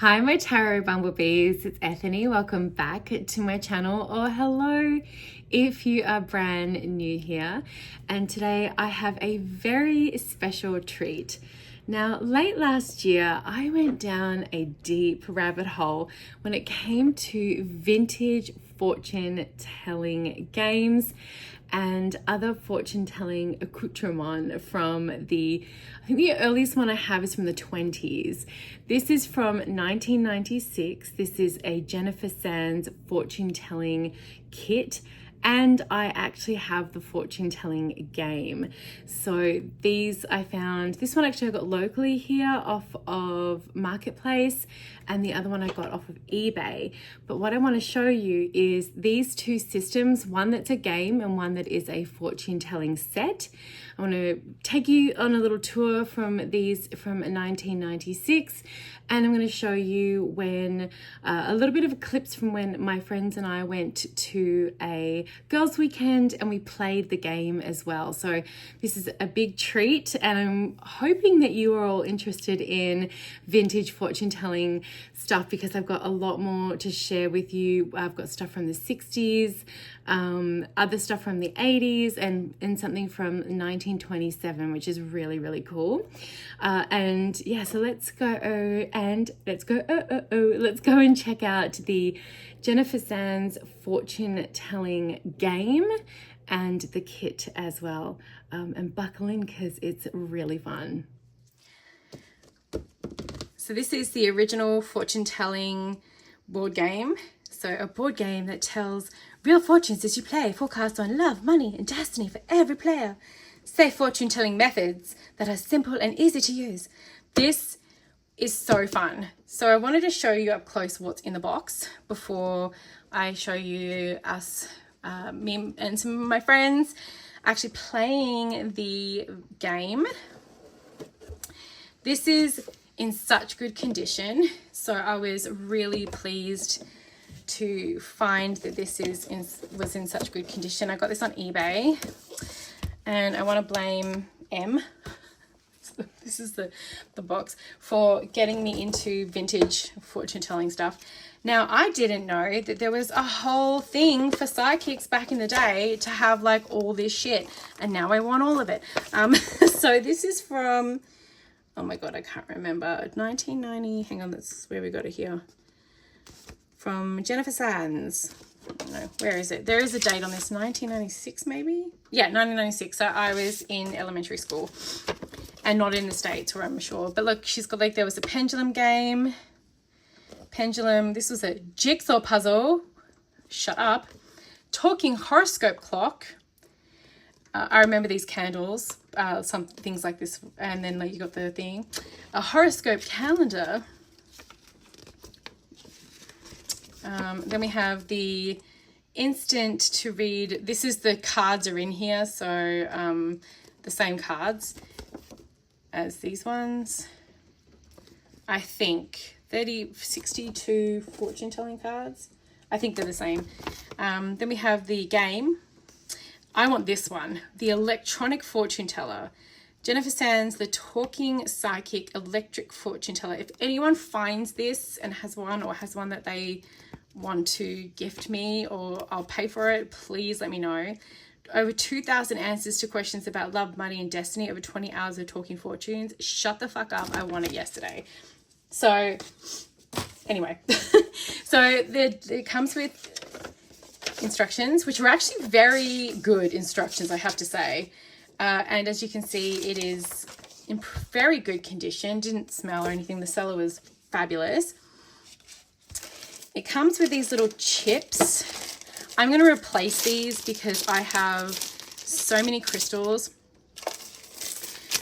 Hi, my tarot bumblebees. It's Ethany. Welcome back to my channel, or hello if you are brand new here. And today I have a very special treat. Now, late last year, I went down a deep rabbit hole when it came to vintage fortune telling games and other fortune telling accoutrement from I think the earliest one I have is from the 20s. This is from 1996. This is a Jennifer Sands fortune telling kit. And I actually have the fortune telling game. So these I found, this one actually I got locally here off of Marketplace, and the other one I got off of eBay. But what I want to show you is these two systems, one that's a game and one that is a fortune telling set. I want to take you on a little tour from these from 1996, and I'm going to show you when a little bit of clips from when my friends and I went to a girls' weekend and we played the game as well. So this is a big treat, and I'm hoping that you are all interested in vintage fortune telling stuff because I've got a lot more to share with you. I've got stuff from the 60s, other stuff from the 80s, and something from 1927, which is really, really cool. And yeah, so let's go and check out the Jennifer Sands fortune telling game and the kit as well. And buckle in because it's really fun. So this is the original fortune telling board game. So a board game that tells real fortunes as you play, forecasts on love, money, and destiny for every player. Safe fortune telling methods that are simple and easy to use. This is so fun. So I wanted to show you up close what's in the box before I show you us, me and some of my friends actually playing the game. This is in such good condition. So I was really pleased to find that this was in such good condition. I got this on eBay, and I want to blame M. This is the box for getting me into vintage fortune telling stuff. Now, I didn't know that there was a whole thing for psychics back in the day to have like all this shit, and now I want all of it. So this is from, oh my god, I can't remember, 1990. Hang on, that's where we got it here. From Jennifer Sands. No, where is it? There is a date on this, 1996 maybe? Yeah, 1996. So I was in elementary school and not in the States, where I'm sure. But look, she's got like, there was a pendulum game. Pendulum, this was a jigsaw puzzle. Shut up. Talking horoscope clock. I remember these candles, some things like this. And then like, you got the thing. A horoscope calendar. Then we have the instant to read. This is the cards are in here. So the same cards as these ones. I think 62 fortune telling cards. I think they're the same. Then we have the game. I want this one. The electronic fortune teller. Jennifer Sands, the talking psychic electric fortune teller. If anyone finds this and has one, or has one that they want to gift me, or I'll pay for it, please let me know. Over 2,000 answers to questions about love, money, and destiny. Over 20 hours of talking fortunes. Shut the fuck up. I want it yesterday. So anyway, so it comes with instructions, which were actually very good instructions, I have to say. And as you can see, it is in very good condition. Didn't smell or anything. The seller was fabulous. It comes with these little chips. I'm going to replace these because I have so many crystals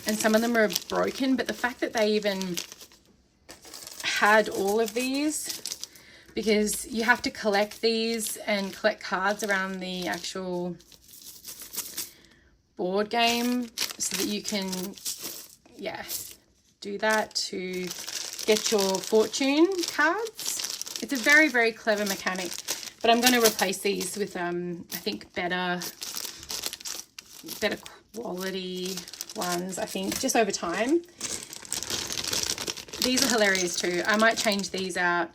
and some of them are broken. But the fact that they even had all of these, because you have to collect these and collect cards around the actual board game so that you can, yeah, do that to get your fortune cards. It's a very, very clever mechanic, but I'm going to replace these with, I think, better quality ones, I think, just over time. these are hilarious too. I might change these out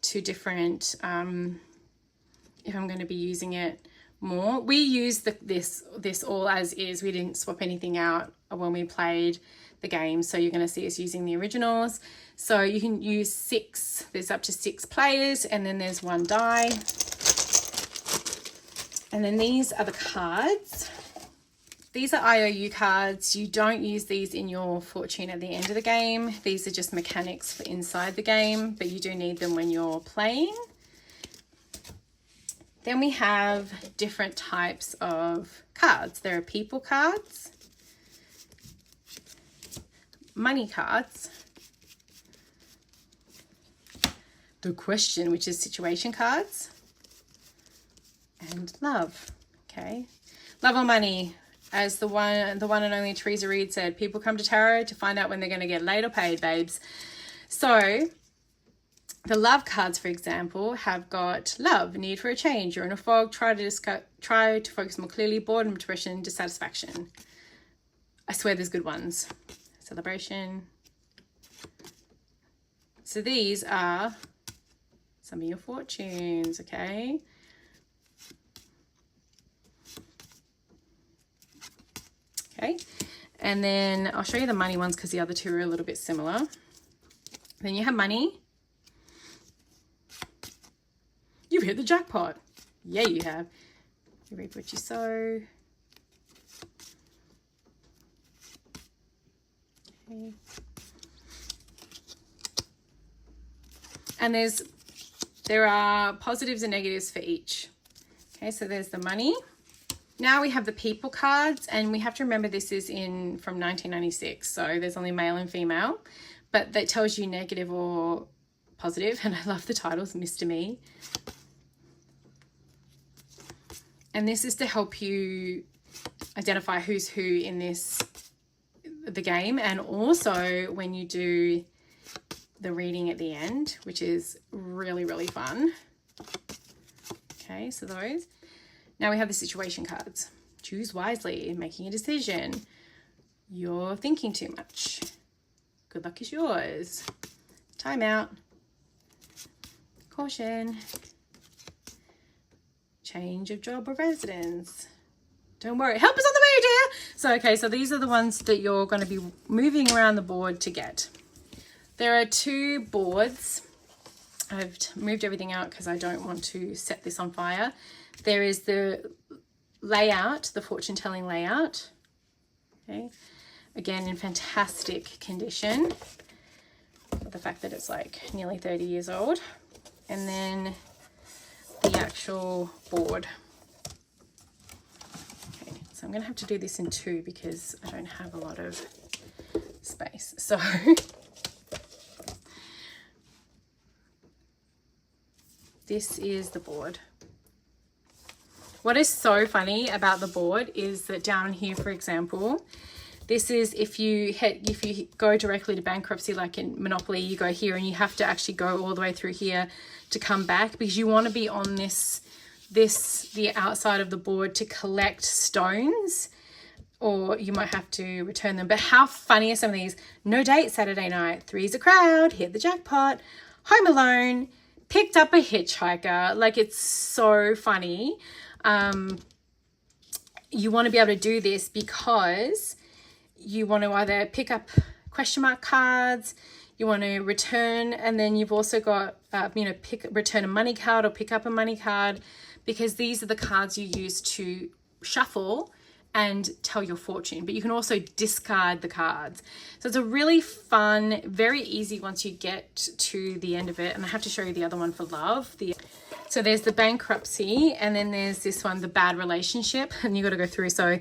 to different, if I'm going to be using it more. We use this all as is. We didn't swap anything out when we played the game. So you're going to see us using the originals. So you can use 6, there's up to 6 players, and then there's 1 die. And then these are the cards. These are IOU cards. You don't use these in your fortune at the end of the game. These are just mechanics for inside the game, but you do need them when you're playing. Then we have different types of cards. There are people cards, money cards, the question, which is situation cards, and love. Okay, love or money. As the one and only Theresa Reed said, people come to tarot to find out when they're going to get laid or paid, babes. So the love cards, for example, have got love, need for a change, you're in a fog, try to focus more clearly, boredom, depression, dissatisfaction. I swear there's good ones. Celebration. So these are some of your fortunes, okay? Okay, and then I'll show you the money ones because the other two are a little bit similar. Then you have money. You've hit the jackpot. Yeah, you have. You reap what you sow. Okay. And there are positives and negatives for each. Okay, so there's the money. Now we have the people cards, and we have to remember this is from 1996, so there's only male and female, but that tells you negative or positive, and I love the titles, Mr. Me. And this is to help you identify who's who in the game, and also when you do the reading at the end, which is really, really fun. Okay, so those. Now we have the situation cards. Choose wisely, making a decision. You're thinking too much. Good luck is yours. Time out. Caution. Change of job or residence. Don't worry, help is on the way, dear. So, okay, so these are the ones that you're going to be moving around the board to get. There are 2 boards. I've moved everything out because I don't want to set this on fire. There is the layout, the fortune telling layout. Okay, again in fantastic condition. The fact that it's like nearly 30 years old. And then the actual board. Okay, so I'm going to have to do this in 2 because I don't have a lot of space. So this is the board. What is so funny about the board is that down here, for example, this is if you go directly to bankruptcy, like in Monopoly, you go here and you have to actually go all the way through here to come back, because you want to be on the outside of the board to collect stones, or you might have to return them. But how funny are some of these? No date Saturday night, three's a crowd, hit the jackpot, home alone, picked up a hitchhiker. Like, it's so funny. You want to be able to do this because you want to either pick up question mark cards, you want to return, and then you've also got, return a money card or pick up a money card, because these are the cards you use to shuffle and tell your fortune. But you can also discard the cards. So it's a really fun, very easy once you get to the end of it. And I have to show you the other one for love. So there's the bankruptcy, and then there's this one, the bad relationship, and you got to go through. So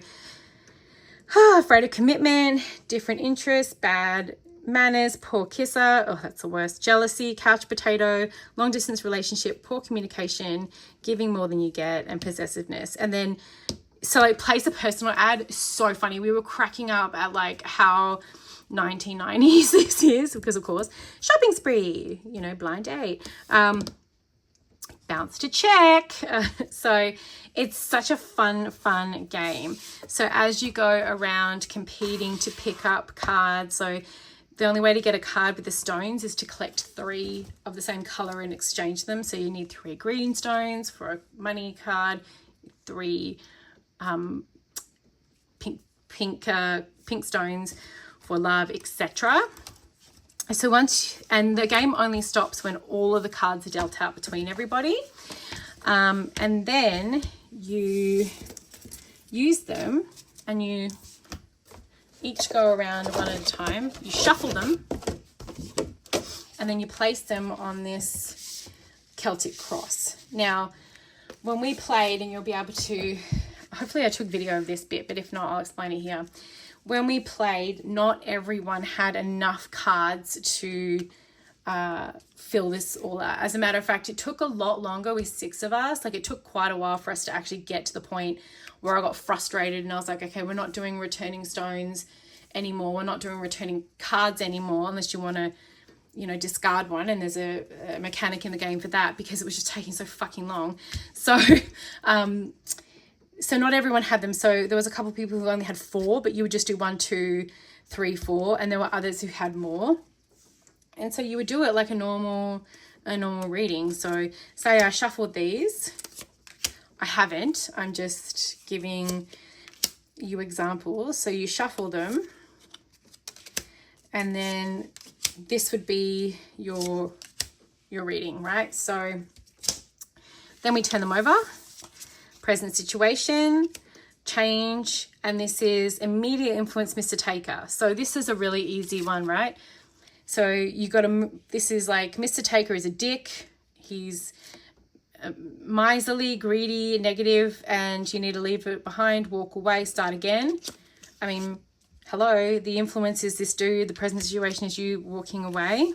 afraid of commitment, different interests, bad manners, poor kisser, oh, that's the worst, jealousy, couch potato, long distance relationship, poor communication, giving more than you get, and possessiveness. And then, so like, place a personal ad. So funny. We were cracking up at like how 1990s this is, because of course, shopping spree, blind date, bounce to check. So it's such a fun game. So as you go around competing to pick up cards, so the only way to get a card with the stones is to collect 3 of the same color and exchange them. So you need 3 green stones for a money card, 3 pink stones for love, etc. So and the game only stops when all of the cards are dealt out between everybody. And then you use them and you each go around one at a time. You shuffle them and then you place them on this Celtic cross. Now, when we played, and you'll be able to, hopefully I took video of this bit, but if not, I'll explain it here. When we played, not everyone had enough cards to fill this all out. As a matter of fact, it took a lot longer with 6 of us. Like, it took quite a while for us to actually get to the point where I got frustrated and I was like, okay, we're not doing returning stones anymore. We're not doing returning cards anymore unless you want to, you know, discard one. And there's a mechanic in the game for that, because it was just taking so fucking long. So, so not everyone had them. So there was a couple of people who only had 4, but you would just do 1, 2, 3, 4. And there were others who had more. And so you would do it like a normal reading. So say I shuffled these. I haven't. I'm just giving you examples. So you shuffle them. And then this would be your reading, right? So then we turn them over. Present situation, change, and this is immediate influence, Mr. Taker. So this is a really easy one, right? So you got to, this is like Mr. Taker is a dick. He's miserly, greedy, negative, and you need to leave it behind, walk away, start again. I mean, hello, the influence is this dude. The present situation is you walking away.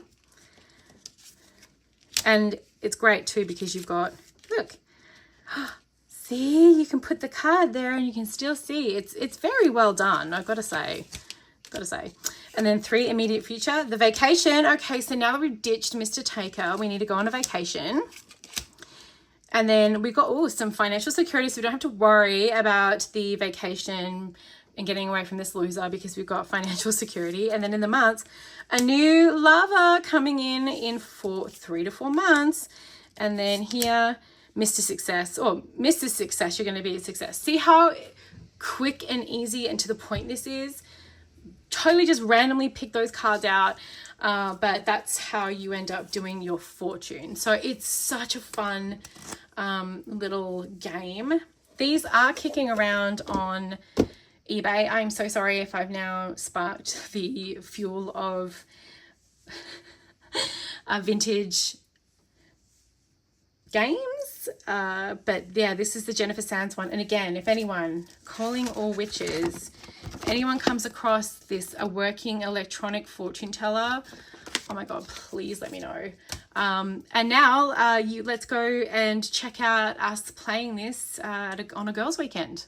And it's great too, because you've got, look, see, you can put the card there and you can still see. It's very well done, I've got to say. And then 3, immediate future, the vacation. Okay, so now that we've ditched Mr. Taker, we need to go on a vacation. And then we've got some financial security, so we don't have to worry about the vacation and getting away from this loser, because we've got financial security. And then in the months, a new lover coming in 3 to 4 months. And then here, Mr. Success, or Mrs. Success, you're going to be a success. See how quick and easy and to the point this is? Totally just randomly pick those cards out, but that's how you end up doing your fortune. So it's such a fun little game. These are kicking around on eBay. I'm so sorry if I've now sparked the fuel of vintage games, but yeah, this is the Jennifer Sands one. And again, if anyone, Calling All Witches, anyone comes across this, a working electronic fortune teller, oh my god, please let me know. And now let's go and check out us playing this on a girls' weekend.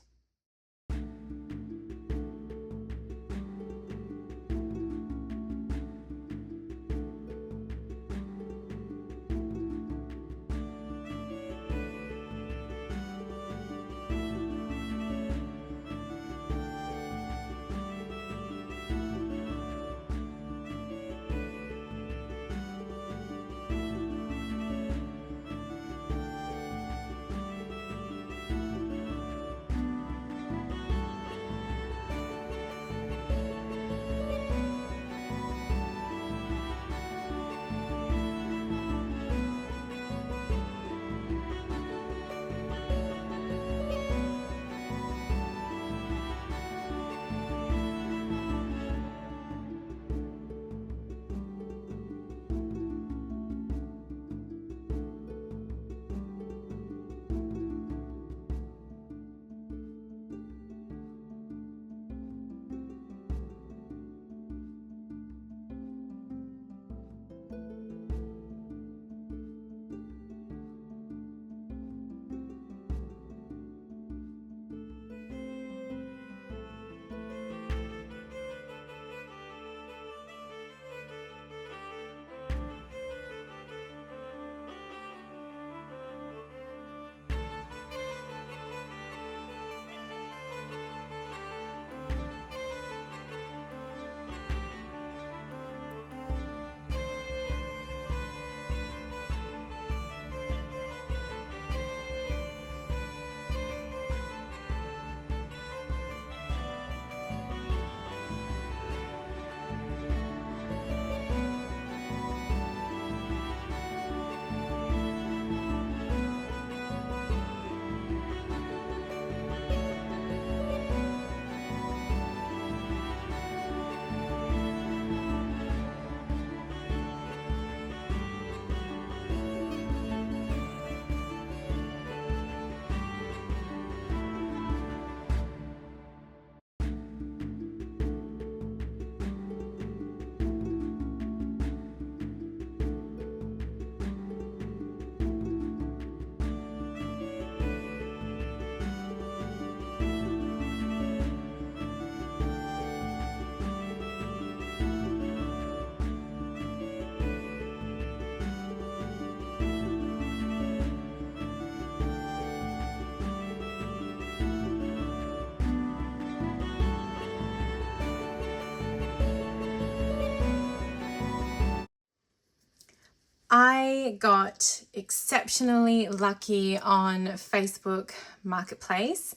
I got exceptionally lucky on Facebook Marketplace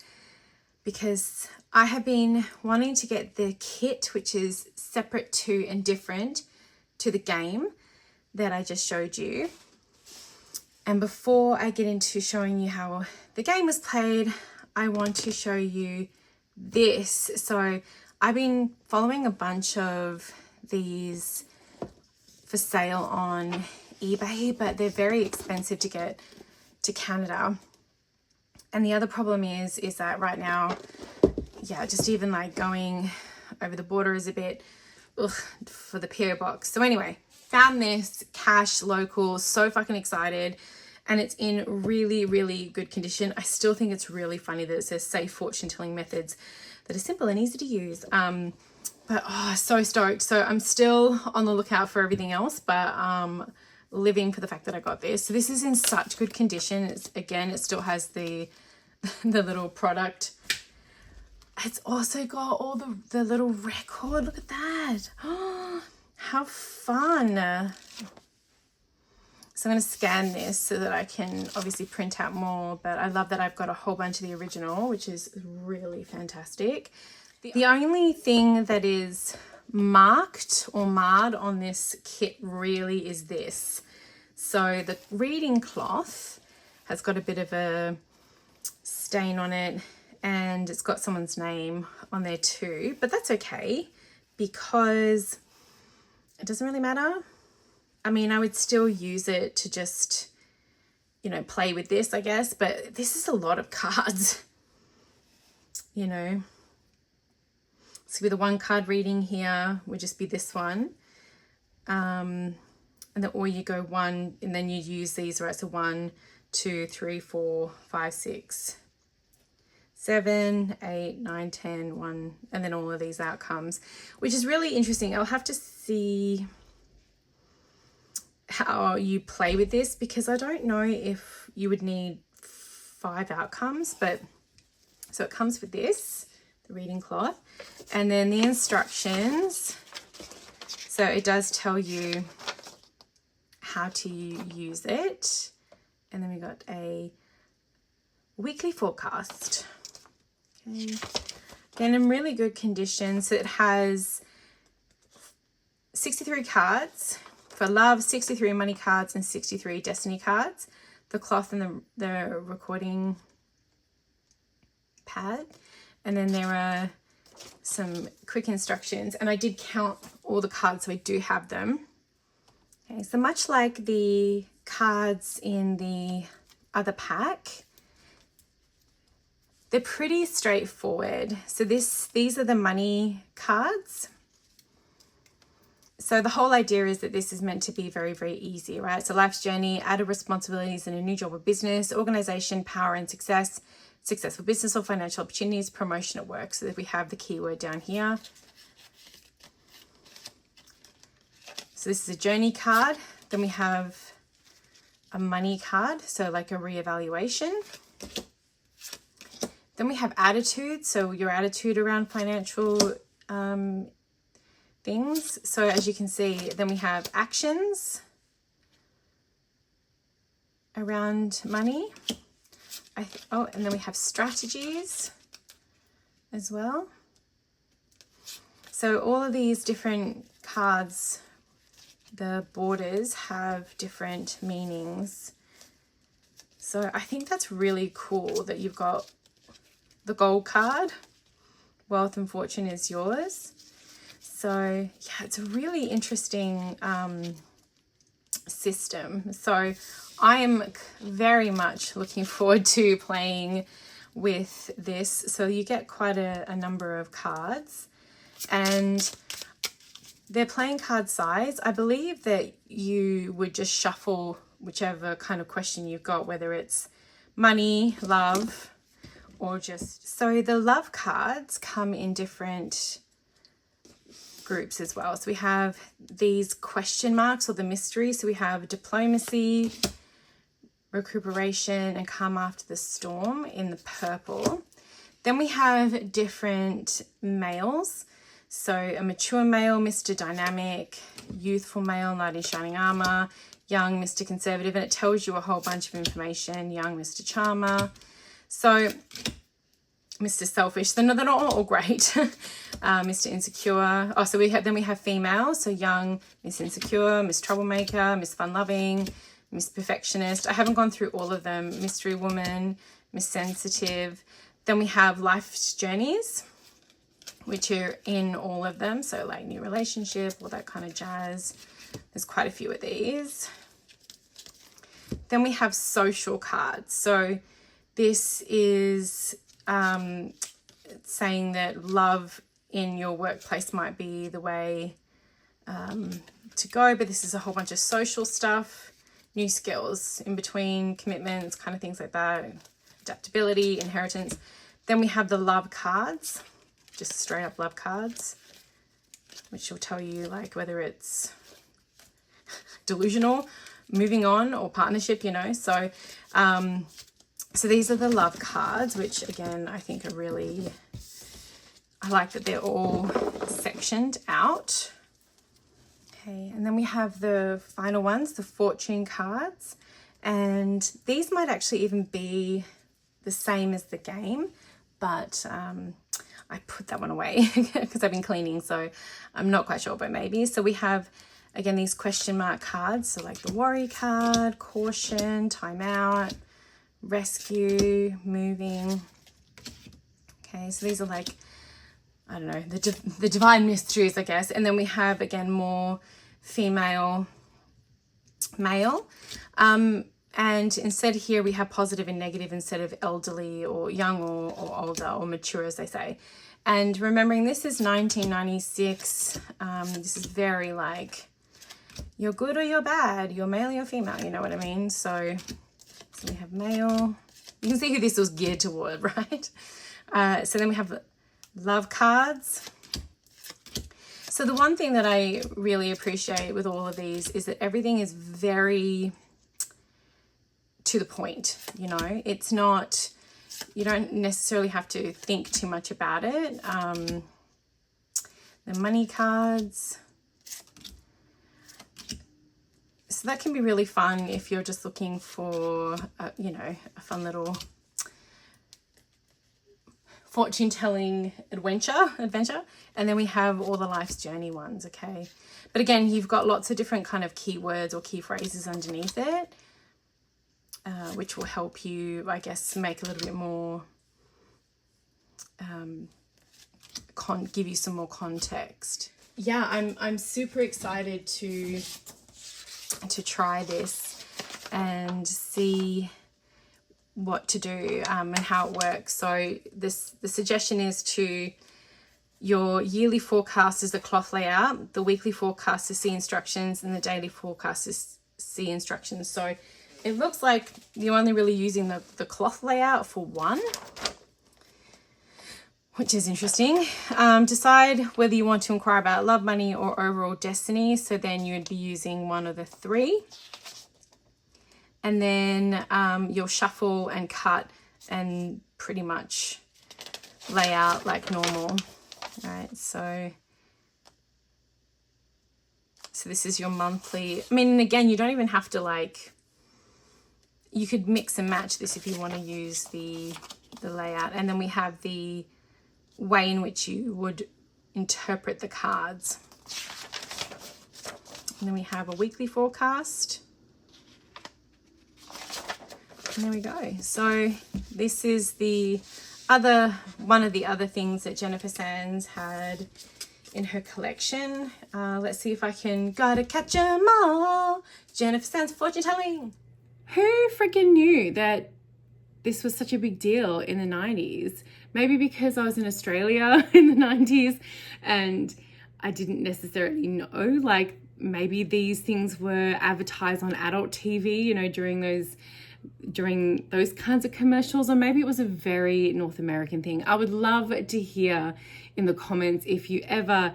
because I have been wanting to get the kit, which is separate to and different to the game that I just showed you. And before I get into showing you how the game was played, I want to show you this. So I've been following a bunch of these for sale on eBay, but they're very expensive to get to Canada. And the other problem is that right now, yeah, just even like going over the border is a bit for the PO box. So anyway, found this cash local, so fucking excited, and it's in really, really good condition. I still think it's really funny that it says safe fortune telling methods that are simple and easy to use. But so stoked. So I'm still on the lookout for everything else, but living for the fact that I got this. So this is in such good condition. It still has the little product. It's also got all the little record. Look at that. Oh, how fun. So I'm going to scan this so that I can obviously print out more, but I love that I've got a whole bunch of the original, which is really fantastic. The only thing that is marked or marred on this kit really is this. So the reading cloth has got a bit of a stain on it, and it's got someone's name on there too, but that's okay because it doesn't really matter. I mean, I would still use it to just, you know, play with this, I guess, but this is a lot of cards, you know. So with the one card reading here would just be this one. And then, or you go one and then you use these, right? So 1, 2, 3, 4, 5, 6, 7, 8, 9, 10, 1, and then all of these outcomes, which is really interesting. I'll have to see how you play with this because I don't know if you would need 5 outcomes, but so it comes with this, the reading cloth, and then the instructions. So it does tell you how to use it. And then we got a weekly forecast. Okay. Again, in really good condition. So it has 63 cards for love, 63 money cards, and 63 destiny cards. The cloth and the recording pad. And then there are some quick instructions. And I did count all the cards, so I do have them. Okay, so much like the cards in the other pack, they're pretty straightforward. So these are the money cards. So the whole idea is that this is meant to be very, very easy, right? So life's journey, added responsibilities in a new job or business, organization, power and success, successful business or financial opportunities, promotion at work. So that we have the keyword down here. So this is a journey card. Then we have a money card, so like a reevaluation. Then we have attitude, so your attitude around financial things. So as you can see, then we have actions around money. And then we have strategies as well. So all of these different cards, the borders have different meanings. So I think that's really cool that you've got the gold card, wealth and fortune is yours. So yeah, it's a really interesting system. So I am very much looking forward to playing with this. So you get quite a number of cards, and they're playing card size. I believe that you would just shuffle whichever kind of question you've got, whether it's money, love, or just... So the love cards come in different groups as well. So we have these question marks or the mystery. So we have diplomacy, recuperation, and calm after the storm in the purple. Then we have different males. So a mature male, Mr. Dynamic, youthful male, knight in shining armor, young Mr. Conservative, and it tells you a whole bunch of information. Young Mr. Charmer. So Mr. Selfish. They're not all great. Mr. Insecure. Oh, so we have females. So young Miss Insecure, Miss Troublemaker, Miss Fun Loving, Miss Perfectionist. I haven't gone through all of them. Mystery Woman, Miss Sensitive. Then we have Life's Journeys, which are in all of them. So like new relationship, all that kind of jazz. There's quite a few of these. Then we have social cards. So this is saying that love in your workplace might be the way to go, but this is a whole bunch of social stuff, new skills in between, commitments, kind of things like that, adaptability, inheritance. Then we have the love cards, just straight up love cards, which will tell you like whether it's delusional, moving on, or partnership, you know. So so these are the love cards, which again I think are really, I like that they're all sectioned out. Okay, and then we have the final ones, the fortune cards, and these might actually even be the same as the game, but I put that one away because I've been cleaning, so I'm not quite sure, but maybe. So we have, again, these question mark cards, so like the worry card, caution, time out, rescue, moving. Okay, so these are like, I don't know, the divine mysteries, I guess. And then we have, again, more female, male. And instead here we have positive and negative instead of elderly or young or older or mature, as they say. And remembering this is 1996. This is very like, you're good or you're bad, you're male or you're female, you know what I mean? So we have male. You can see who this was geared toward, right? So then we have love cards. So the one thing that I really appreciate with all of these is that everything is very to the point, you know. It's not, you don't necessarily have to think too much about it. The money cards. So that can be really fun if you're just looking for, you know, a fun little fortune-telling adventure. And then we have all the life's journey ones, okay? But again, you've got lots of different kind of keywords or key phrases underneath it, which will help you, I guess, make a little bit more, give you some more context. Yeah, I'm super excited to try this and see what to do and how it works. So the suggestion is to your yearly forecast is a cloth layout, the weekly forecast is see instructions, and the daily forecast is see instructions. So it looks like you're only really using the cloth layout for one, which is interesting. Decide whether you want to inquire about love, money, or overall destiny. So then you would be using one of the three. And then you'll shuffle and cut and pretty much lay out like normal. All right, so this is your monthly. I mean, again, you don't even have to like, you could mix and match this if you want to use the layout. And then we have the way in which you would interpret the cards. And then we have a weekly forecast. And there we go. So this is the other, one of the other things that Jennifer Sands had in her collection. Let's see if I can, gotta catch 'em all. Jennifer Sands fortune telling. Who freaking knew that this was such a big deal in the 90s? Maybe because I was in Australia in the 90s and I didn't necessarily know, like maybe these things were advertised on adult TV, you know, during those kinds of commercials, or maybe it was a very North American thing. I would love to hear in the comments if you ever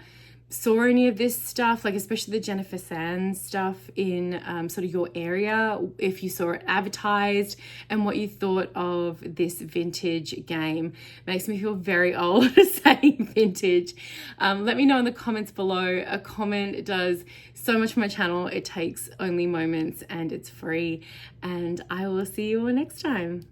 saw any of this stuff, like especially the Jennifer Sands stuff in sort of your area, if you saw it advertised, and what you thought of this vintage game. Makes me feel very old saying vintage. Let me know in the comments below. A comment does so much for my channel. It takes only moments and it's free, and I will see you all next time.